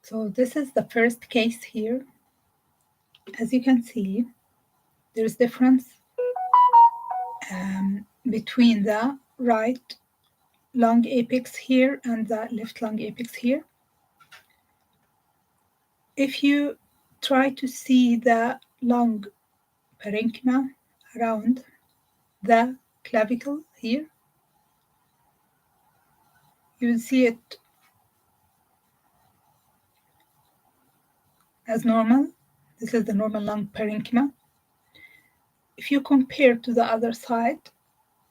So this is the first case here. As you can see, there's difference between the right lung apex here and the left lung apex here. If you try to see the lung parenchyma around the clavicle here, you will see it as normal. This is the normal lung parenchyma. If you compare to the other side,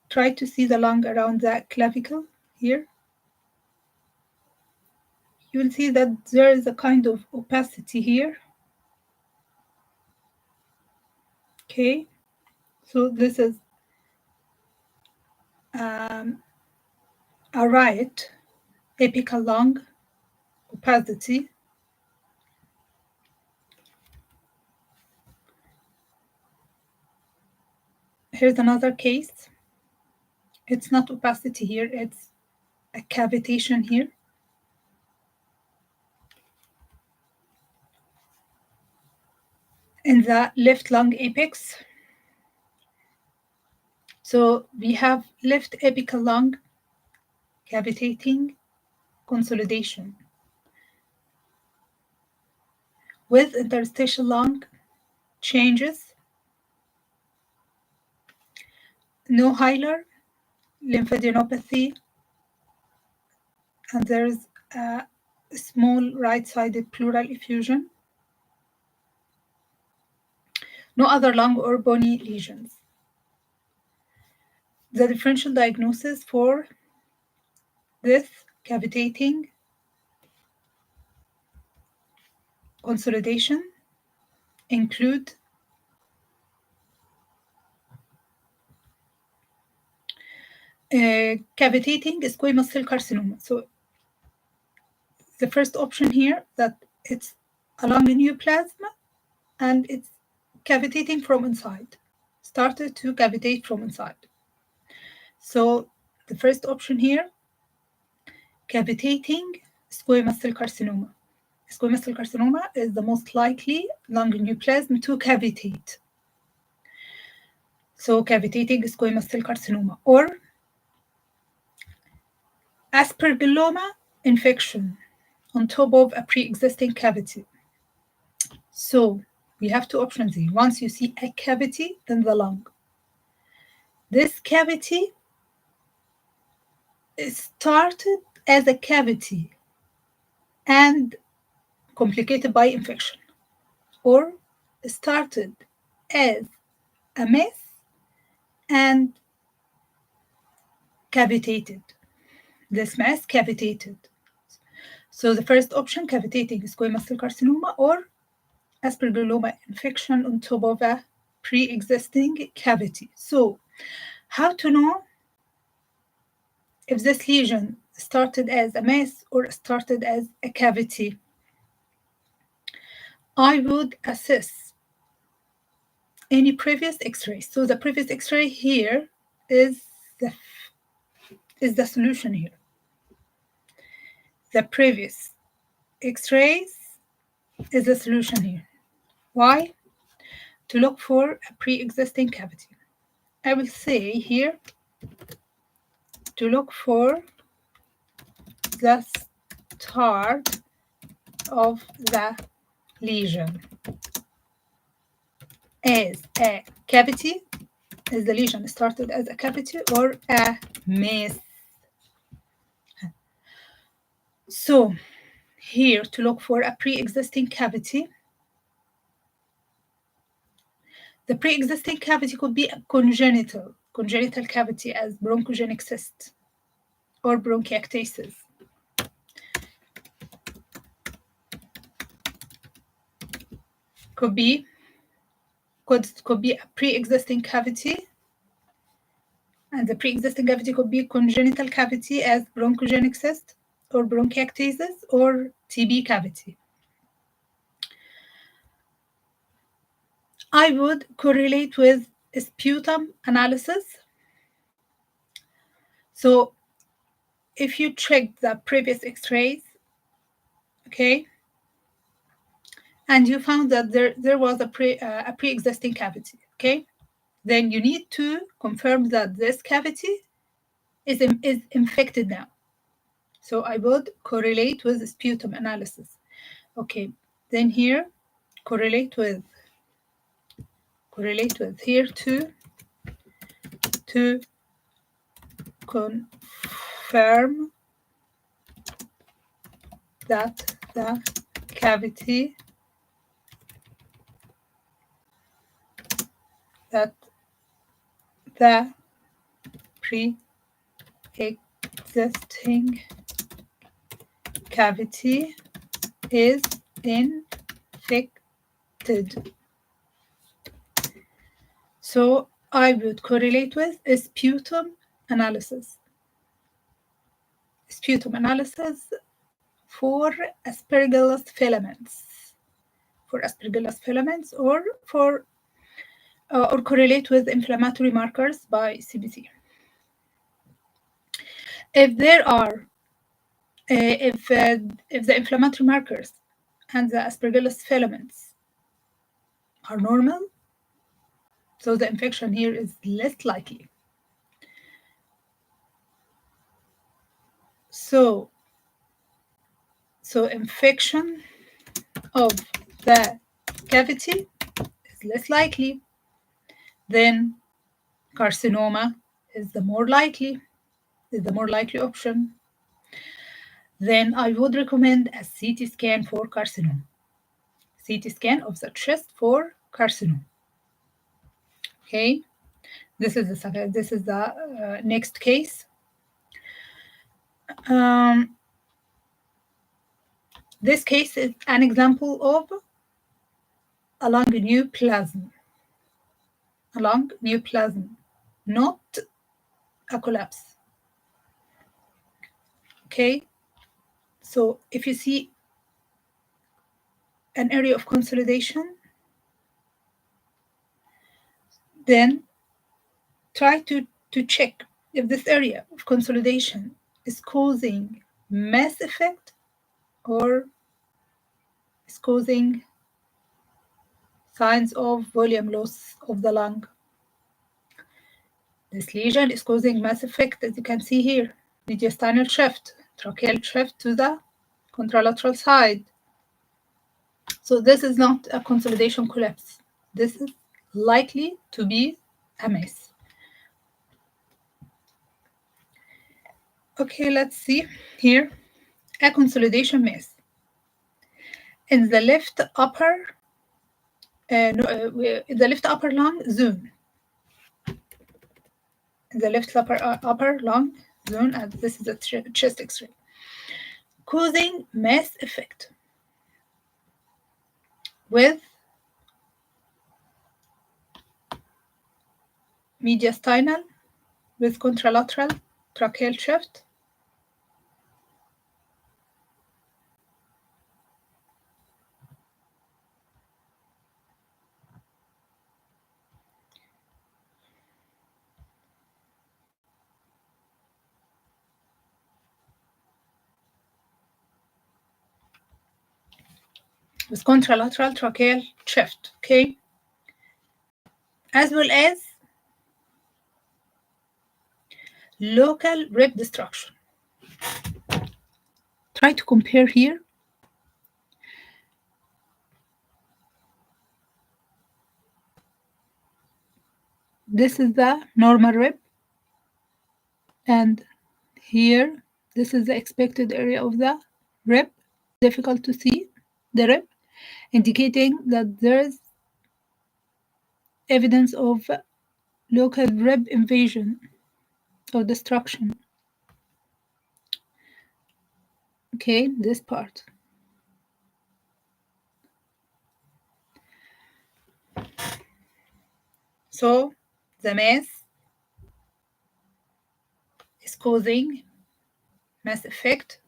try to see the lung around the clavicle here. You will see that there is a kind of opacity here. Okay, so this is a right apical lung opacity. Here's another case. It's not opacity here, it's a cavitation here. In the left lung apex. So we have left apical lung cavitating consolidation with interstitial lung changes, no hilar, lymphadenopathy, and there's a small right-sided pleural effusion. No other lung or bony lesions. The differential diagnosis for this cavitating consolidation include cavitating squamous cell carcinoma. So the first option here, that it's along the neoplasm and it's cavitating from inside, started to cavitate from inside. So the first option here, cavitating squamous cell carcinoma. Squamous cell carcinoma is the most likely lung neoplasm to cavitate. So cavitating squamous cell carcinoma, or aspergilloma infection on top of a pre-existing cavity. So we have two options here. Once you see a cavity in the lung, this cavity started as a cavity and complicated by infection, or started as a mass and cavitated. This mass cavitated. So the first option, cavitating squamous cell carcinoma or aspergilloma infection on top of a pre-existing cavity. So how to know if this lesion started as a mass or started as a cavity? I would assess any previous x-ray. So the previous x-ray here is the solution here. The previous x-rays is the solution here. Why? To look for a pre-existing cavity. I will say here to look for the start of the lesion as a cavity. Is the lesion started as a cavity or a mass? So here to look for a pre-existing cavity. The pre-existing cavity could be a congenital cavity as bronchogenic cyst or bronchiectasis. Could be a pre-existing cavity, and the pre-existing cavity could be congenital cavity as bronchogenic cyst or bronchiectasis or TB cavity. I would correlate with sputum analysis. So if you check the previous x-rays, okay, and you found that there was a pre-existing cavity, okay? Then you need to confirm that this cavity is infected now. So I would correlate with sputum analysis. Okay, then here correlate with here to confirm that the cavity that the pre-existing cavity is infected. So I would correlate with sputum analysis. Sputum analysis for aspergillus filaments. For aspergillus filaments, or correlate with inflammatory markers by CBC. If there are if the inflammatory markers and the aspergillus filaments are normal, so the infection here is less likely. So infection of the cavity is less likely. Then carcinoma is the more likely option. Then I would recommend a CT scan for carcinoma. CT scan of the chest for carcinoma. Okay, this is the next case. This case is an example of a lung neoplasm. A lung neoplasm, not a collapse. Okay, so if you see an area of consolidation, then try to check if this area of consolidation is causing mass effect or is causing signs of volume loss of the lung. This lesion is causing mass effect, as you can see here, mediastinal shift, tracheal shift to the contralateral side. So this is not a consolidation collapse. This is likely to be a mass. Okay, let's see here a consolidation mass in the left upper lung zone. In the left upper lung zone, and this is a chest X-ray, causing mass effect with mediastinal, with contralateral tracheal shift, with contralateral tracheal shift, okay, as well as local rib destruction. Try to compare here. This is the normal rib, and here this is the expected area of the rib. Difficult to see the rib, indicating that there is evidence of local rib invasion or destruction. Okay, this part. So the mass is causing mass effect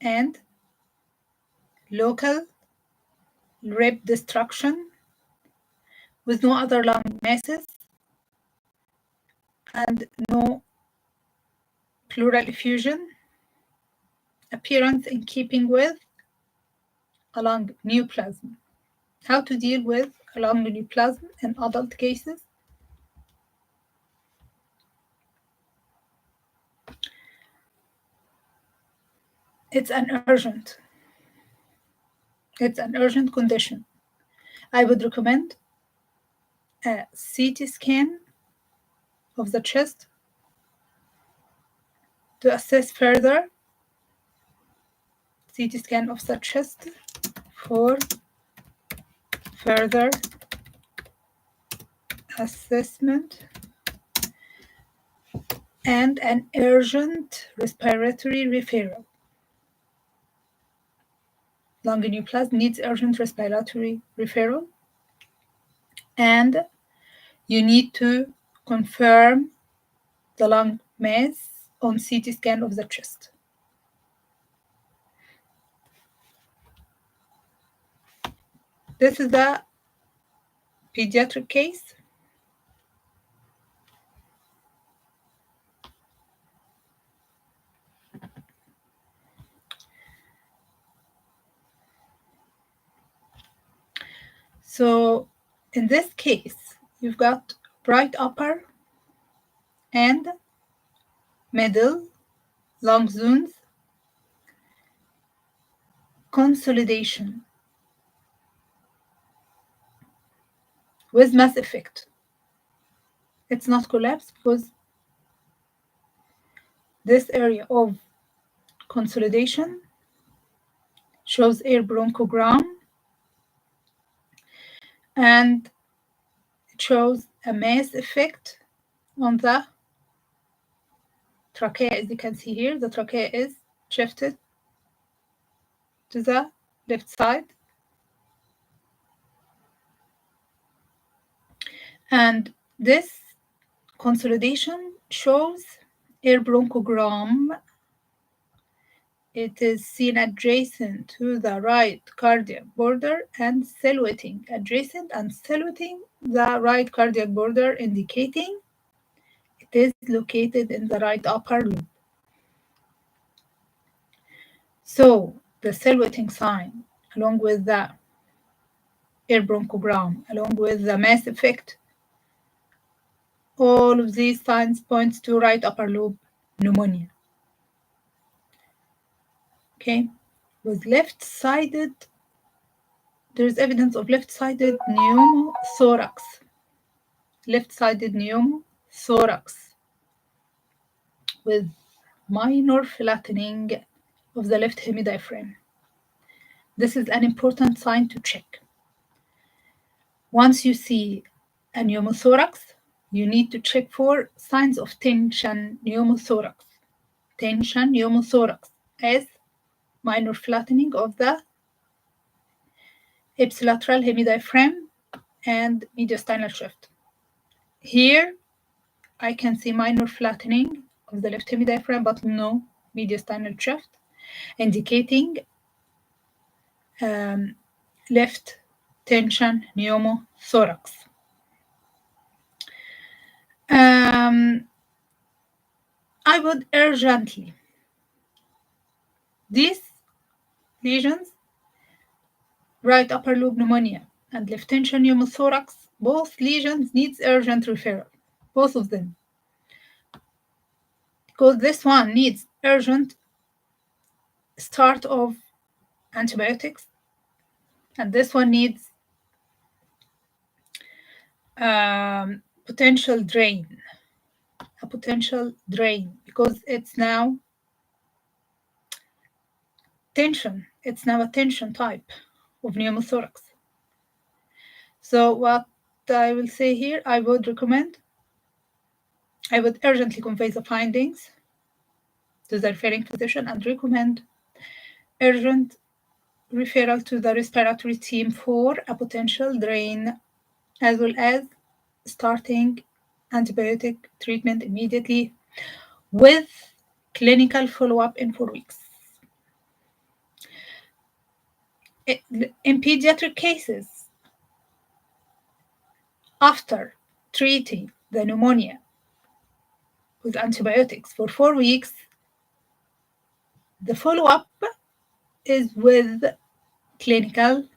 and local rib destruction with no other lung masses and no pleural effusion, appearance in keeping with a lung neoplasm. How to deal with a lung neoplasm in adult cases. It's an urgent condition. I would recommend a CT scan of the chest to assess further. CT scan of the chest for further assessment, and an urgent respiratory referral. Lung neoplasm needs urgent respiratory referral, and you need to confirm the lung mass on CT scan of the chest. This is the pediatric case. So in this case, you've got right upper and middle lung zones consolidation with mass effect. It's not collapse because this area of consolidation shows air bronchogram, and it shows a mass effect on the trachea. As you can see here, the trachea is shifted to the left side, and this consolidation shows air bronchogram. It is seen adjacent to the right cardiac border and silhouetting, adjacent and silhouetting the right cardiac border, indicating it is located in the right upper lobe. So the silhouetting sign, along with the air bronchogram, along with the mass effect, all of these signs point to right upper lobe pneumonia. Okay, with left-sided, there's evidence of left-sided pneumothorax. Left-sided pneumothorax with minor flattening of the left hemidiaphragm. This is an important sign to check. Once you see a pneumothorax, you need to check for signs of tension pneumothorax. Tension pneumothorax as minor flattening of the ipsilateral hemidiaphragm and mediastinal shift. Here, I can see minor flattening of the left hemidiaphragm, but no mediastinal shift, indicating left tension pneumothorax. I would urgently, these lesions, right upper lobe pneumonia and left tension pneumothorax, both lesions needs urgent referral, both of them. Because this one needs urgent start of antibiotics, and this one needs potential drain, because it's now tension. It's now a tension type of pneumothorax. So what I will say here, I would urgently convey the findings to the referring physician and recommend urgent referral to the respiratory team for a potential drain, as well as starting antibiotic treatment immediately with clinical follow-up in 4 weeks. In pediatric cases, after treating the pneumonia with antibiotics for 4 weeks, the follow-up is with clinical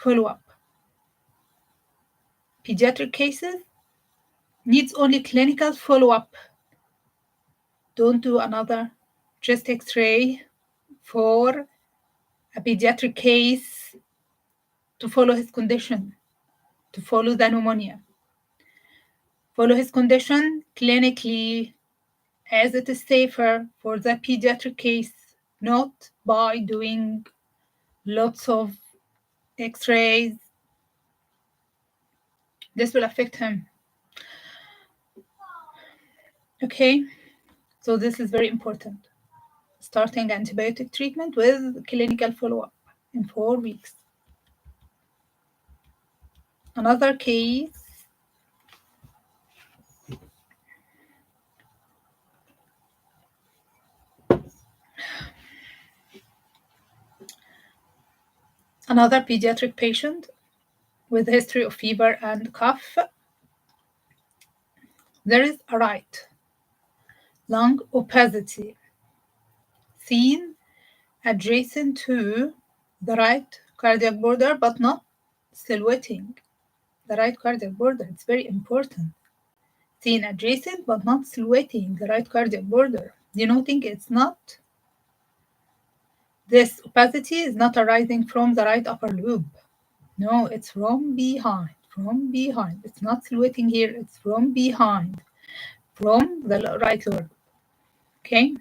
follow-up. Pediatric cases needs only clinical follow-up. Don't do another chest X-ray for a pediatric case to follow his condition, to follow the pneumonia. Follow his condition clinically as it is safer for the pediatric case, not by doing lots of X-rays. This will affect him. Okay, so this is very important. Starting antibiotic treatment with clinical follow-up in 4 weeks. Another case, another pediatric patient with history of fever and cough. There is a right lung opacity seen adjacent to the right cardiac border, but not silhouetting the right cardiac border. It's very important. Seen adjacent, but not silhouetting the right cardiac border, denoting it's not. This opacity is not arising from the right upper lobe. No, it's from behind. From behind. It's not silhouetting here. It's from behind. From the right lobe. Okay.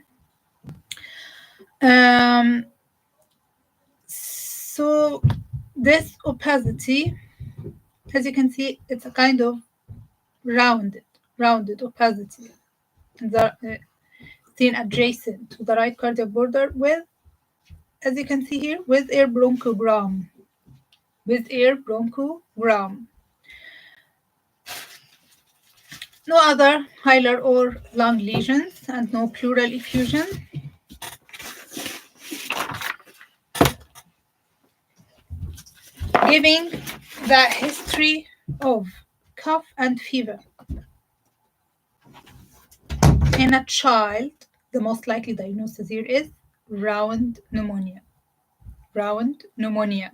So this opacity, as you can see, it's a kind of rounded opacity. Seen adjacent to the right cardiac border with, as you can see here, with air bronchogram. With air bronchogram. No other hilar or lung lesions and no pleural effusion. Giving the history of cough and fever. In a child, the most likely diagnosis here is round pneumonia. Round pneumonia.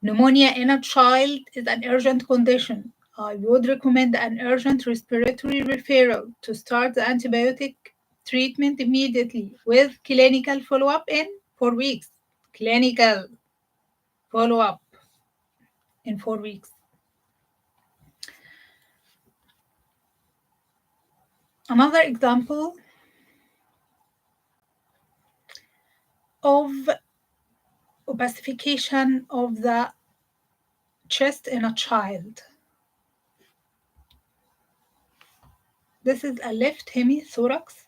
Pneumonia in a child is an urgent condition. I would recommend an urgent respiratory referral to start the antibiotic treatment immediately with clinical follow-up in 4 weeks. Clinical follow-up in 4 weeks. Another example of opacification of the chest in a child. This is a left hemithorax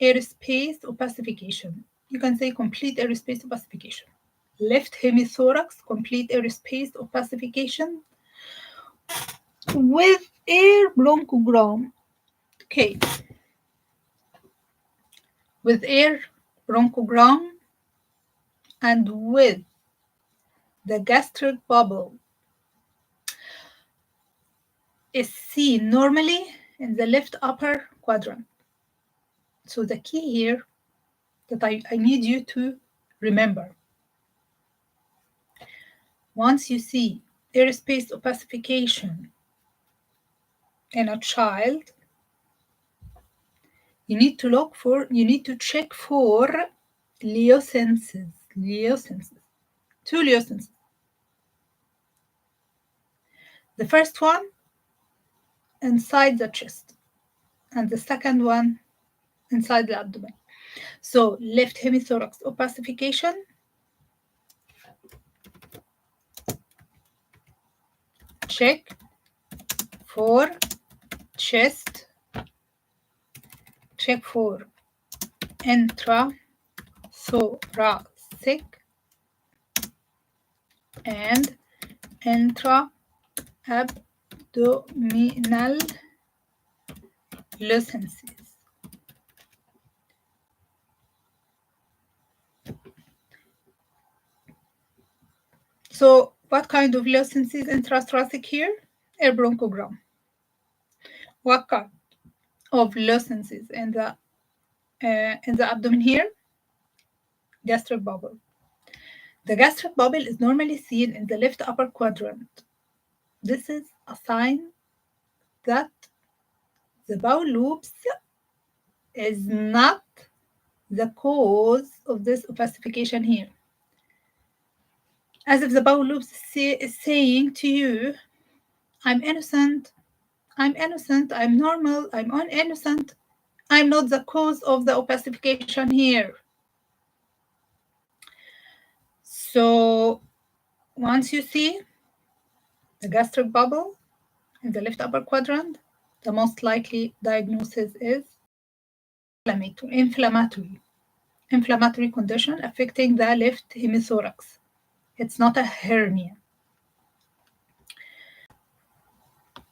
airspace opacification. You can say complete airspace opacification. Left hemithorax complete airspace opacification with air bronchogram. Okay. With air bronchogram and with the gastric bubble is seen normally in the left upper quadrant. So the key here that I need you to remember. Once you see airspace opacification in a child, you need to check for leosenses. Two leosenses. The first one inside the chest, and the second one inside the abdomen. So left hemithorax opacification, check for chest, check for intrathoracic and intra-abdominal lucences. So what kind of lucences intrathoracic here? Air bronchogram. What kind of lucences in the abdomen here? Gastric bubble. The gastric bubble is normally seen in the left upper quadrant. This is a sign that the bowel loops is not the cause of this opacification here. As if the bowel loops is saying to you, I'm innocent, I'm innocent, I'm normal, I'm innocent, I'm not the cause of the opacification here. So once you see the gastric bubble in the left upper quadrant, the most likely diagnosis is inflammatory condition affecting the left hemithorax. It's not a hernia.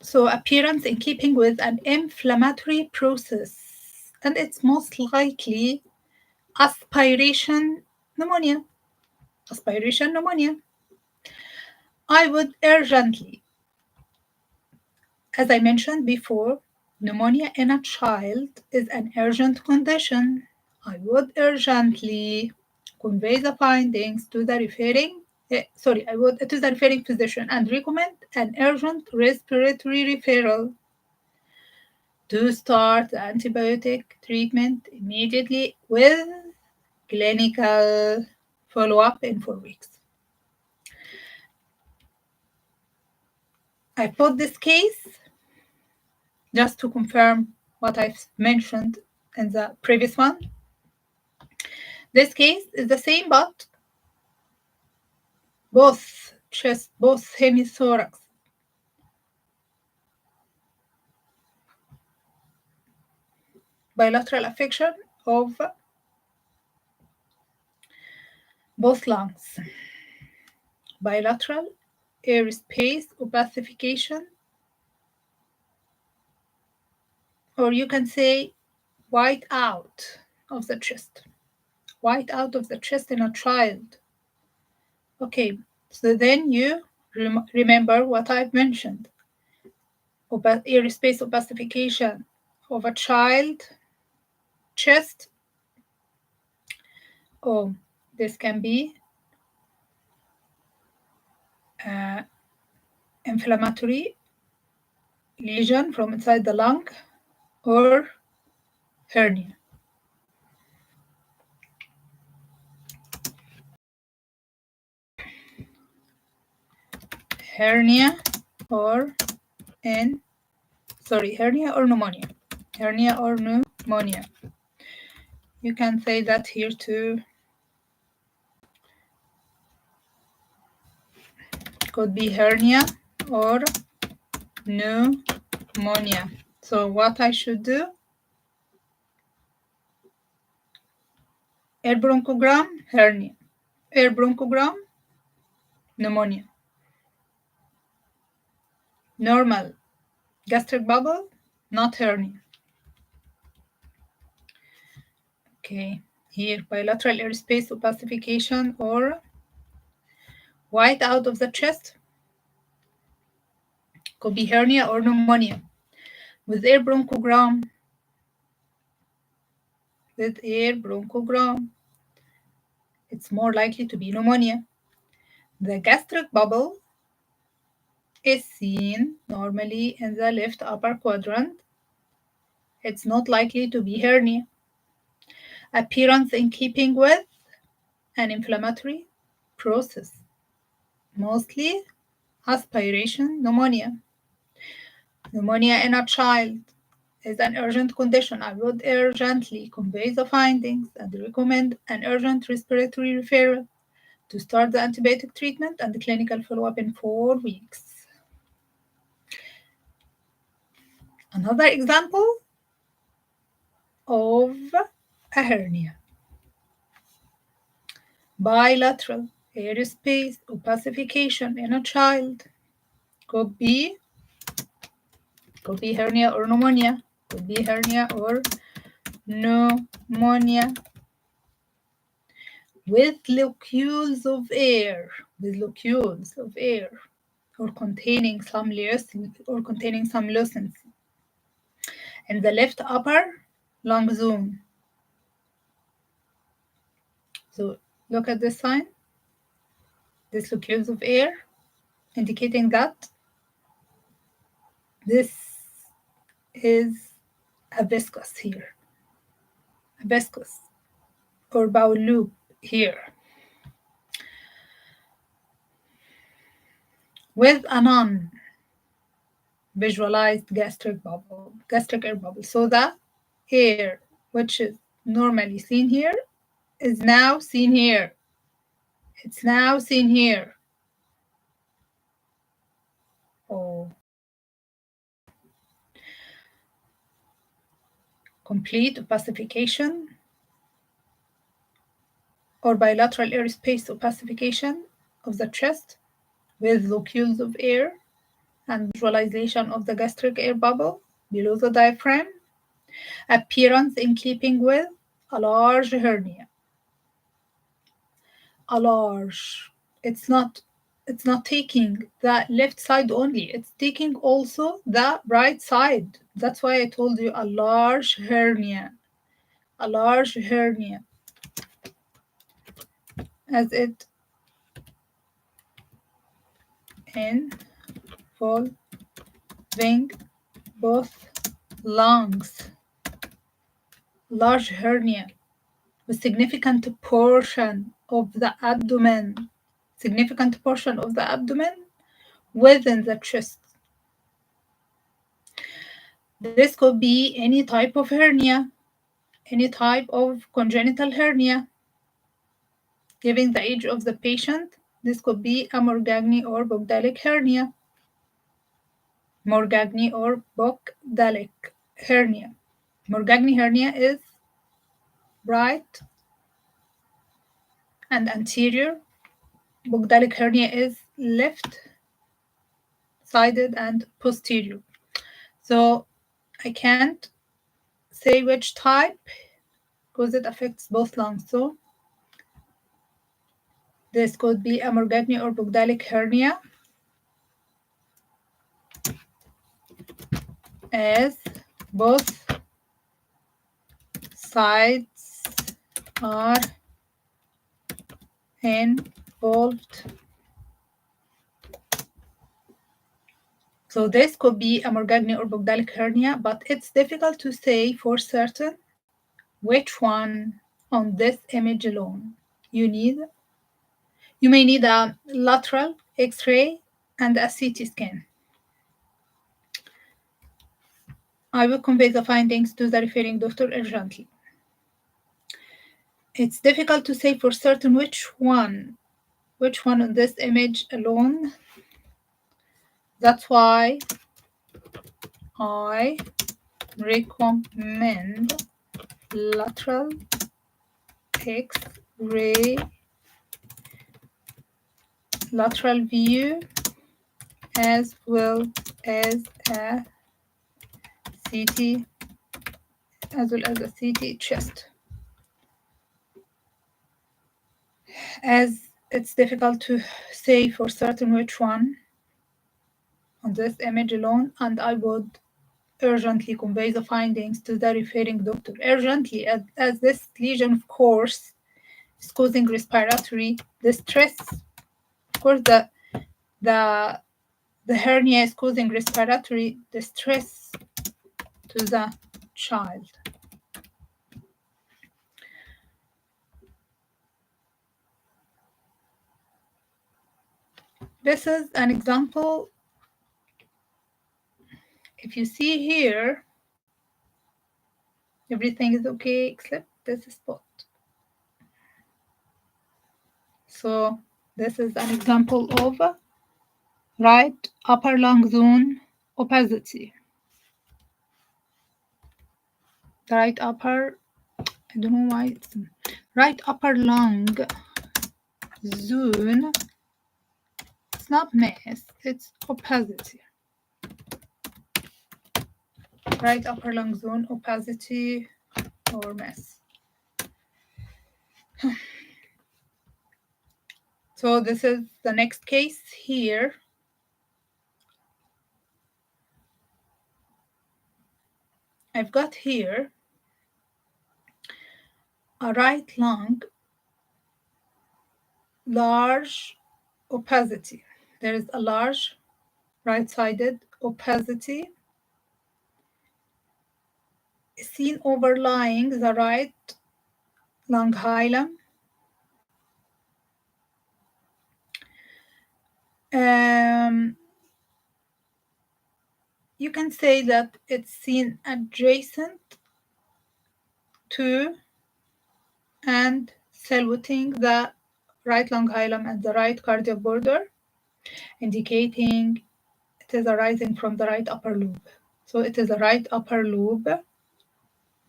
So appearance in keeping with an inflammatory process, and it's most likely aspiration pneumonia. Aspiration pneumonia. I would urgently, as I mentioned before, pneumonia in a child is an urgent condition. I would urgently convey the findings to the referring physician and recommend an urgent respiratory referral to start the antibiotic treatment immediately with clinical follow-up in 4 weeks. I put this case just to confirm what I've mentioned in the previous one. This case is the same, but both chest, both hemithorax, bilateral affection of both lungs, bilateral airspace opacification, or you can say white out of the chest. White out of the chest in a child. Okay, so then you remember what I've mentioned. Airspace opacification of a child chest. Oh, this can be inflammatory lesion from inside the lung or hernia. Hernia or pneumonia. Hernia or pneumonia. You can say that here too. Could be hernia or pneumonia. So what I should do? Air bronchogram, hernia. Air bronchogram, pneumonia. Normal gastric bubble, not hernia. Okay, here bilateral airspace opacification or white out of the chest. Could be hernia or pneumonia. With air bronchogram, it's more likely to be pneumonia. The gastric bubble is seen normally in the left upper quadrant. It's not likely to be hernia. Appearance in keeping with an inflammatory process, mostly aspiration pneumonia. Pneumonia in a child is an urgent condition. I would urgently convey the findings and recommend an urgent respiratory referral to start the antibiotic treatment and the clinical follow-up in 4 weeks. Another example of a hernia. Bilateral airspace opacification in a child. Could be hernia or pneumonia. Could be hernia or pneumonia. With locules of air, or containing some lucency in the left upper lung zone. So look at this sign. this locules of air, indicating that this is a viscous here, a viscous or bowel loop here, with a non-visualized gastric air bubble. So the air, which is normally seen here, is now seen here. It's now seen here. Oh. Complete opacification or bilateral airspace opacification of the chest with locules of air and visualization of the gastric air bubble below the diaphragm, appearance in keeping with a large hernia. A large, it's not taking the left side only, it's taking also the right side. That's why I told you a large hernia, a large hernia, as it involving both lungs. Large hernia with significant portion of the abdomen, within the chest. This could be any type of hernia, any type of congenital hernia. Given the age of the patient, this could be a Morgagni or Bogdalic hernia. Morgagni or Bogdalic hernia. Morgagni hernia is right and anterior. Bogdalic hernia is left-sided and posterior. So I can't say which type because it affects both lungs. So this could be a Morgagni or Bogdalic hernia, as both sides are involved. So this could be a Morgagni or Bogdalic hernia, but it's difficult to say for certain which one on this image alone. You may need a lateral X-ray and a CT scan. I will convey the findings to the referring doctor urgently. It's difficult to say for certain which one on this image alone. That's why I recommend lateral X-ray, lateral view, as well as a CT, chest, as it's difficult to say for certain which one on this image alone, and I would urgently convey the findings to the referring doctor urgently, as this lesion, of course, is causing respiratory distress. Of course, the hernia is causing respiratory distress to the child. This is an example. If you see here, everything is okay except this spot. So this is an example of right upper lung zone opacity. The right upper, I don't know why it's right upper lung zone. It's not mass, it's opacity. Right upper lung zone opacity or mass. So this is the next case here. I've got here a right lung, large opacity. There is a large right-sided opacity seen overlying the right lung hilum. You can say that it's seen adjacent to and saluting the right lung hilum and the right cardiac border, indicating it is arising from the right upper lobe. So it is a right upper lobe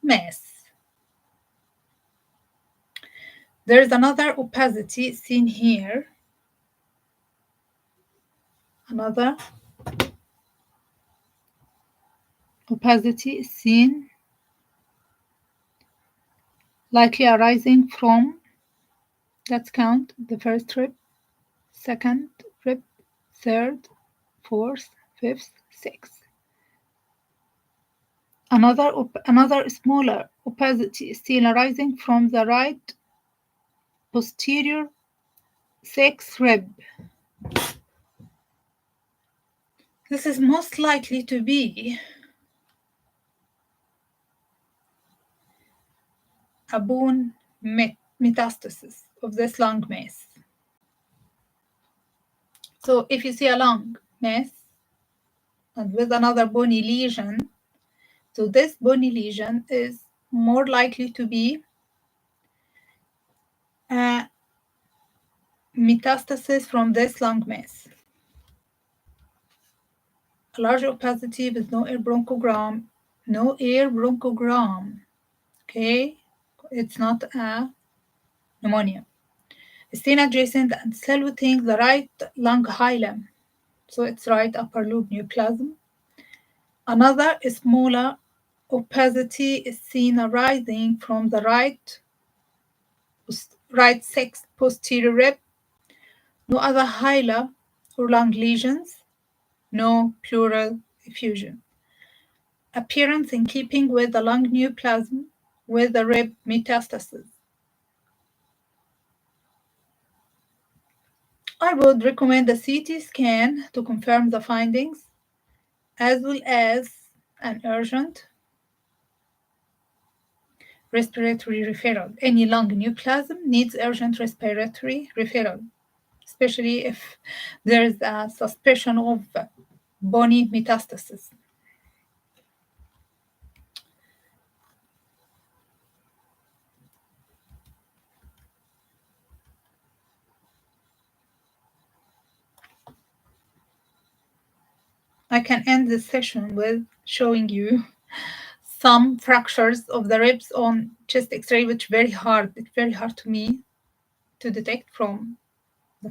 mass. There is another opacity seen here. Another opacity is seen likely arising from, let's count, the first rib, second rib, third, fourth, fifth, sixth. Another smaller opacity is seen arising from the right posterior sixth rib. This is most likely to be a bone metastasis of this lung mass. So if you see a lung mass and with another bony lesion, so this bony lesion is more likely to be a metastasis from this lung mass. A large opacity with no air bronchogram, okay? It's not a pneumonia. It's seen adjacent and saluting the right lung hilum, so it's right upper lobe neoplasm. Another smaller opacity is seen arising from the right sixth posterior rib. No other hilar or lung lesions, no pleural effusion. Appearance in keeping with the lung neoplasm with the rib metastasis. I would recommend a CT scan to confirm the findings, as well as an urgent respiratory referral. Any lung neoplasm needs urgent respiratory referral, especially if there is a suspicion of bony metastasis. I can end this session with showing you some fractures of the ribs on chest X-ray, which it's very hard to me to detect from the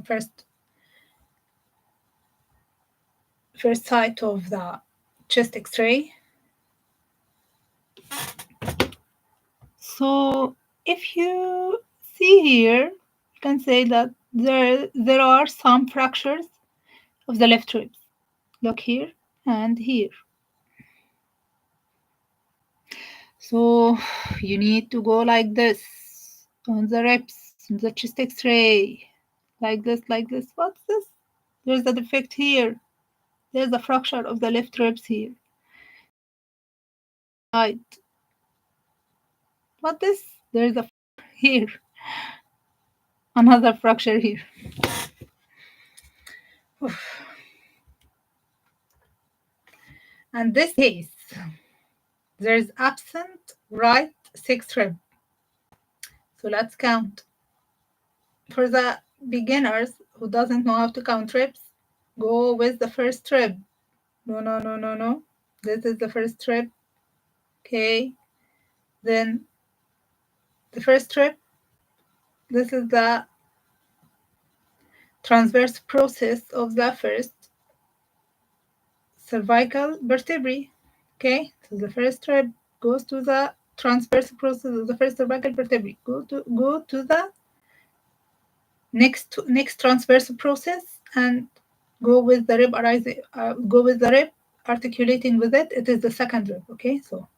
first sight of the chest X-ray. So if you see here, you can say that there are some fractures of the left ribs. Look here and here. So you need to go like this on the ribs, the chest X-ray, like this. What's this? There's a defect here. There's a fracture of the left ribs here. Right. What this? There's a here. Another fracture here. And this case, there's absent right sixth rib. So let's count. For the beginners who doesn't know how to count ribs, go with the first rib. No. This is the first rib. Okay. Then the first rib. This is the transverse process of the first cervical vertebrae. Okay. So the first rib goes to the transverse process of the first cervical vertebrae. Go to the next transverse process and go with the rib articulating with it. It is the second rib. Okay, so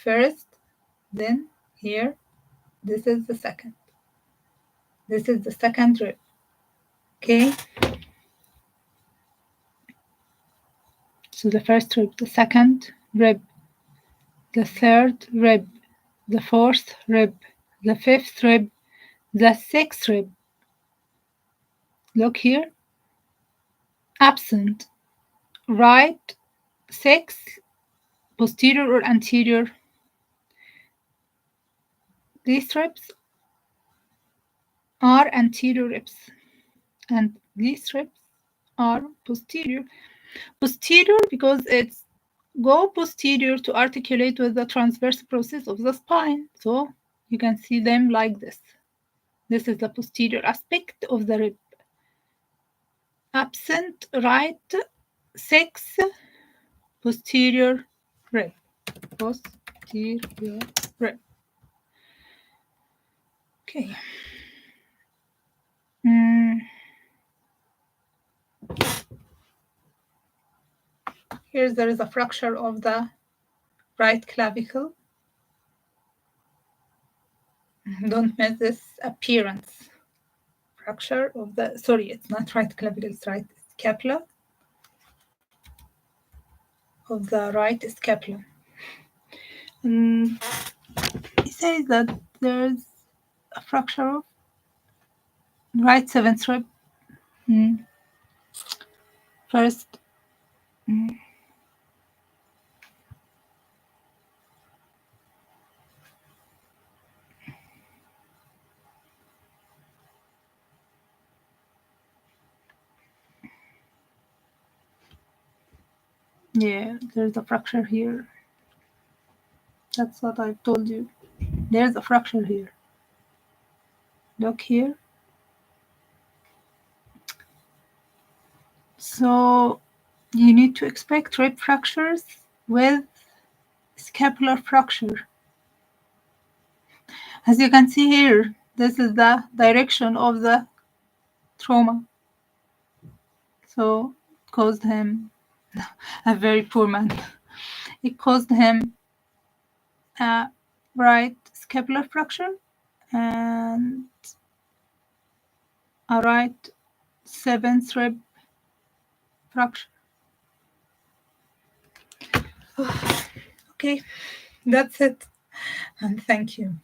first, then here, this is the second. This is the second rib. Okay. So the first rib, the second rib, the third rib, the fourth rib, the fifth rib, the sixth rib. Look here. Absent. Right 6, posterior or anterior. These ribs are anterior ribs, and these ribs are posterior. Posterior because it's go posterior to articulate with the transverse process of the spine. So you can see them like this. This is the posterior aspect of the rib. Absent right 6, posterior rib. Posterior rib. Okay. Here there is a fracture of the right clavicle. Don't miss this appearance. Fracture of the, sorry, it's not right clavicle, it's right scapula. Of the right scapula. And he says that there's a fracture of right 7th rib. First, yeah, there's a fracture here. That's what I told you. There's a fracture here. Look here. So you need to expect rib fractures with scapular fracture. As you can see here, this is the direction of the trauma. So it caused him a very poor man. It caused him a right scapular fracture and a right 7th rib fracture. Okay, that's it. And thank you.